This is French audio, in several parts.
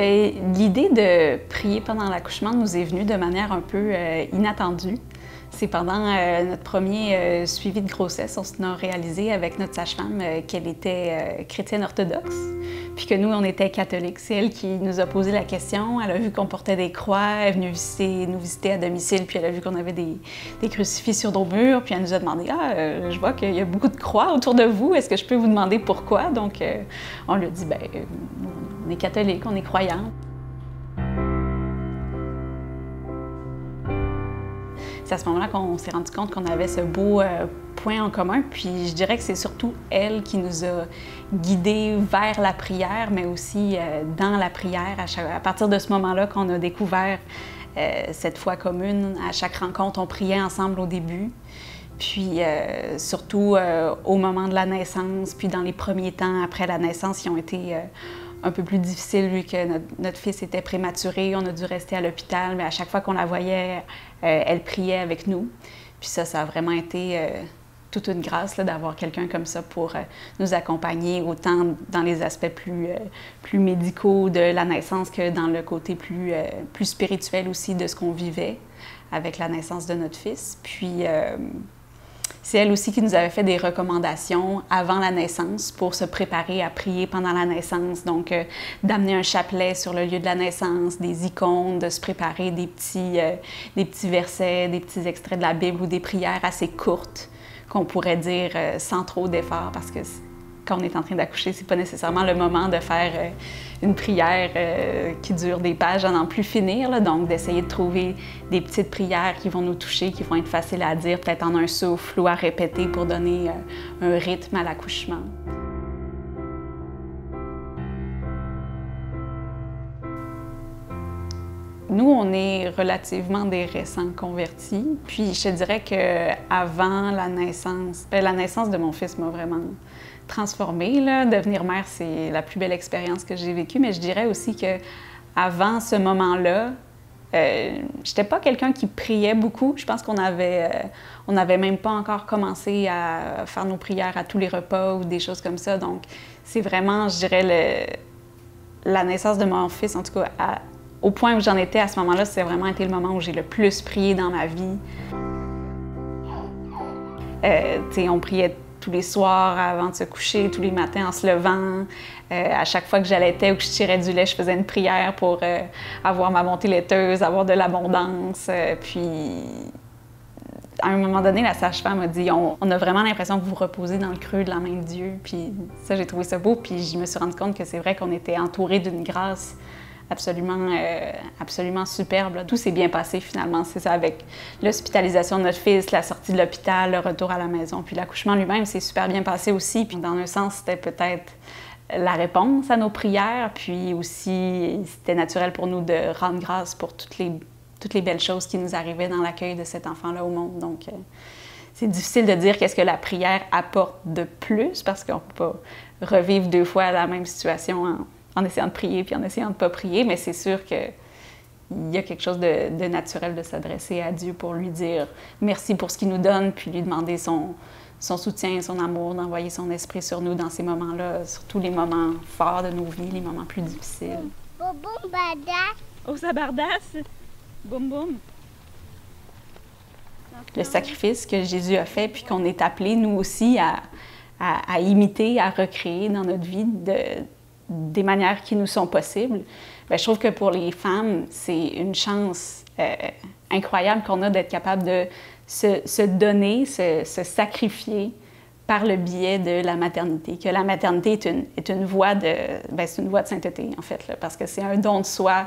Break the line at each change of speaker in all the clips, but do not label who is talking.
Bien, l'idée de prier pendant l'accouchement nous est venue de manière un peu inattendue. C'est pendant notre premier suivi de grossesse, on s'en a réalisé avec notre sage-femme qu'elle était chrétienne orthodoxe, puis que nous, on était catholiques. C'est elle qui nous a posé la question. Elle a vu qu'on portait des croix, elle est venue nous visiter à domicile, puis elle a vu qu'on avait des crucifix sur nos murs, puis elle nous a demandé « Ah, je vois qu'il y a beaucoup de croix autour de vous, est-ce que je peux vous demander pourquoi? » Donc, on lui a dit « Bien, on est catholiques, on est croyants. » C'est à ce moment-là qu'on s'est rendu compte qu'on avait ce beau point en commun. Puis je dirais que c'est surtout elle qui nous a guidés vers la prière, mais aussi dans la prière. À partir de ce moment-là qu'on a découvert cette foi commune. À chaque rencontre, on priait ensemble au début. Puis surtout au moment de la naissance, puis dans les premiers temps après la naissance, qui ont été un peu plus difficiles vu que notre fils était prématuré. On a dû rester à l'hôpital, mais à chaque fois qu'on la voyait, elle priait avec nous. Puis ça a vraiment été toute une grâce d'avoir quelqu'un comme ça pour nous accompagner, autant dans les aspects plus médicaux de la naissance que dans le côté plus spirituel aussi de ce qu'on vivait avec la naissance de notre fils. Puis c'est elle aussi qui nous avait fait des recommandations avant la naissance pour se préparer à prier pendant la naissance. Donc, d'amener un chapelet sur le lieu de la naissance, des icônes, de se préparer des petits versets, des petits extraits de la Bible ou des prières assez courtes qu'on pourrait dire sans trop d'efforts parce que quand on est en train d'accoucher, c'est pas nécessairement le moment de faire une prière qui dure des pages à n'en plus finir. Là. Donc, d'essayer de trouver des petites prières qui vont nous toucher, qui vont être faciles à dire, peut-être en un souffle ou à répéter pour donner un rythme à l'accouchement. Nous, on est relativement des récents convertis. Puis, je te dirais qu'avant la naissance de mon fils m'a vraiment transformée. Là. Devenir mère, c'est la plus belle expérience que j'ai vécue. Mais je dirais aussi qu'avant ce moment-là, j'étais pas quelqu'un qui priait beaucoup. Je pense qu'on n'avait même pas encore commencé à faire nos prières à tous les repas ou des choses comme ça. Donc, c'est vraiment, je dirais, la naissance de mon fils, en tout cas, au point où j'en étais à ce moment-là, c'est vraiment été le moment où j'ai le plus prié dans ma vie. On priait tous les soirs avant de se coucher, tous les matins en se levant. À chaque fois que j'allaitais ou que je tirais du lait, je faisais une prière pour avoir ma montée laiteuse, avoir de l'abondance. Puis, à un moment donné, la sage-femme a dit « On a vraiment l'impression que vous reposez dans le creux de la main de Dieu. » Puis ça, j'ai trouvé ça beau. Puis je me suis rendu compte que c'est vrai qu'on était entourés d'une grâce absolument superbe. Là. Tout s'est bien passé finalement. C'est ça, avec l'hospitalisation de notre fils, la sortie de l'hôpital, le retour à la maison, puis l'accouchement lui-même s'est super bien passé aussi. Puis dans un sens, c'était peut-être la réponse à nos prières, puis aussi c'était naturel pour nous de rendre grâce pour toutes les belles choses qui nous arrivaient dans l'accueil de cet enfant-là au monde. Donc, c'est difficile de dire qu'est-ce que la prière apporte de plus, parce qu'on ne peut pas revivre deux fois la même situation en essayant de prier puis en essayant de ne pas prier, mais c'est sûr qu'il y a quelque chose de naturel de s'adresser à Dieu pour lui dire merci pour ce qu'il nous donne, puis lui demander son soutien, son amour, d'envoyer son esprit sur nous dans ces moments-là, surtout les moments forts de nos vies, les moments plus difficiles.
Boum boum bardasse.
Oh, ça bardasse! Boum boum! Le sacrifice que Jésus a fait, puis qu'on est appelés, nous aussi, à imiter, à recréer dans notre vie des manières qui nous sont possibles. Bien, je trouve que pour les femmes, c'est une chance incroyable qu'on a d'être capable de se donner, se sacrifier par le biais de la maternité. Que la maternité est une voie c'est une voie de sainteté, en fait, là, parce que c'est un don de soi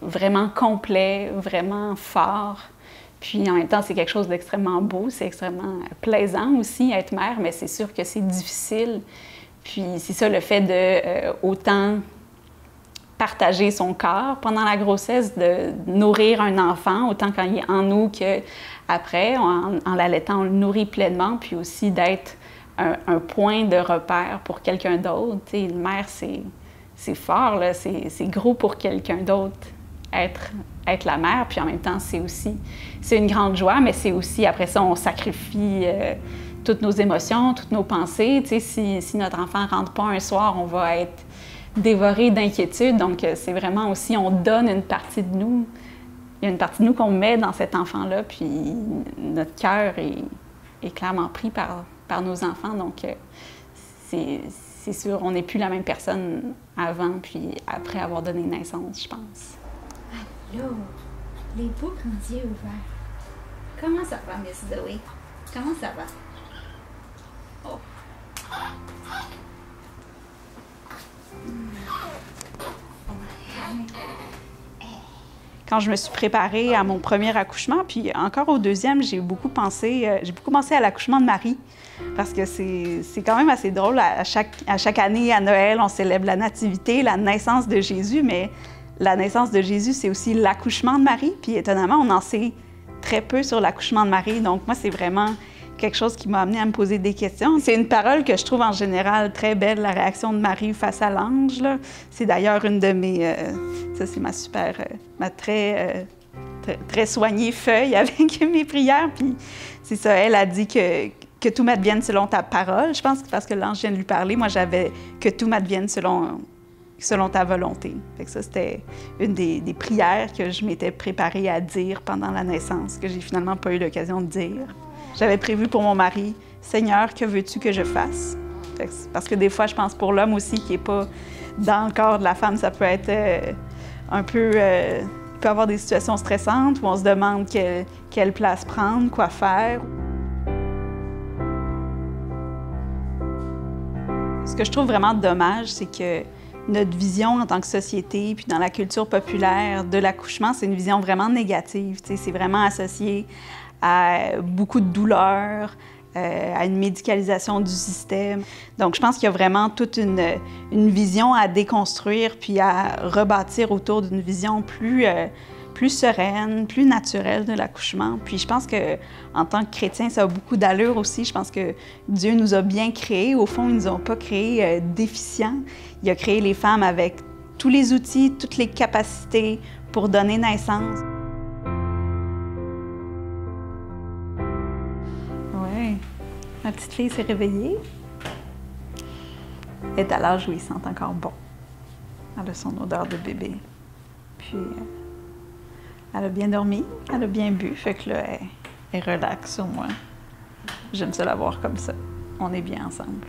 vraiment complet, vraiment fort. Puis en même temps, c'est quelque chose d'extrêmement beau, c'est extrêmement plaisant aussi, être mère, mais c'est sûr que c'est difficile. Puis c'est ça, le fait de autant partager son corps pendant la grossesse, de nourrir un enfant, autant quand il est en nous qu'après, en l'allaitant, on le nourrit pleinement, puis aussi d'être un point de repère pour quelqu'un d'autre. Tu sais, une mère, c'est fort, là, c'est gros pour quelqu'un d'autre, être la mère, puis en même temps, c'est une grande joie, mais c'est aussi, après ça, on sacrifie toutes nos émotions, toutes nos pensées. Tu sais, si notre enfant ne rentre pas un soir, on va être dévoré d'inquiétude. Donc, c'est vraiment aussi, on donne une partie de nous. Il y a une partie de nous qu'on met dans cet enfant-là, puis notre cœur est clairement pris par nos enfants. Donc, c'est sûr, on n'est plus la même personne avant puis après avoir donné naissance, je pense.
Allô, les beaux grands yeux ouverts. Comment ça va, Miss Zoé? Comment ça va? Oh.
Quand je me suis préparée à mon premier accouchement, puis encore au deuxième, j'ai beaucoup pensé à l'accouchement de Marie, parce que c'est quand même assez drôle. À chaque année, à Noël, on célèbre la nativité, la naissance de Jésus, mais la naissance de Jésus, c'est aussi l'accouchement de Marie, puis étonnamment, on en sait très peu sur l'accouchement de Marie. Donc moi, c'est vraiment quelque chose qui m'a amenée à me poser des questions. C'est une parole que je trouve en général très belle, la réaction de Marie face à l'ange. C'est d'ailleurs une de mes... ça, c'est ma très soignée feuille avec mes prières. Puis c'est ça, elle a dit que tout m'advienne selon ta parole. Je pense que parce que l'ange vient de lui parler, moi, j'avais que tout m'advienne selon ta volonté. Fait que ça, c'était une des prières que je m'étais préparée à dire pendant la naissance, que j'ai finalement pas eu l'occasion de dire. J'avais prévu pour mon mari, « Seigneur, que veux-tu que je fasse? » Parce que des fois, je pense pour l'homme aussi qui n'est pas dans le corps de la femme, ça peut être un peu... il peut y avoir des situations stressantes où on se demande quelle place prendre, quoi faire. Ce que je trouve vraiment dommage, c'est que notre vision en tant que société, puis dans la culture populaire de l'accouchement, c'est une vision vraiment négative. C'est vraiment associé à beaucoup de douleur, à une médicalisation du système. Donc, je pense qu'il y a vraiment toute une vision à déconstruire puis à rebâtir autour d'une vision plus sereine, plus naturelle de l'accouchement. Puis je pense qu'en tant que chrétien, ça a beaucoup d'allure aussi. Je pense que Dieu nous a bien créés. Au fond, il ne nous a pas créés déficients. Il a créé les femmes avec tous les outils, toutes les capacités pour donner naissance. Oui, ma petite fille s'est réveillée. Elle est à l'âge où il sent encore bon. Elle a son odeur de bébé. Puis... elle a bien dormi, elle a bien bu, fait que là, elle relaxe sur moi. J'aime ça la voir comme ça. On est bien ensemble.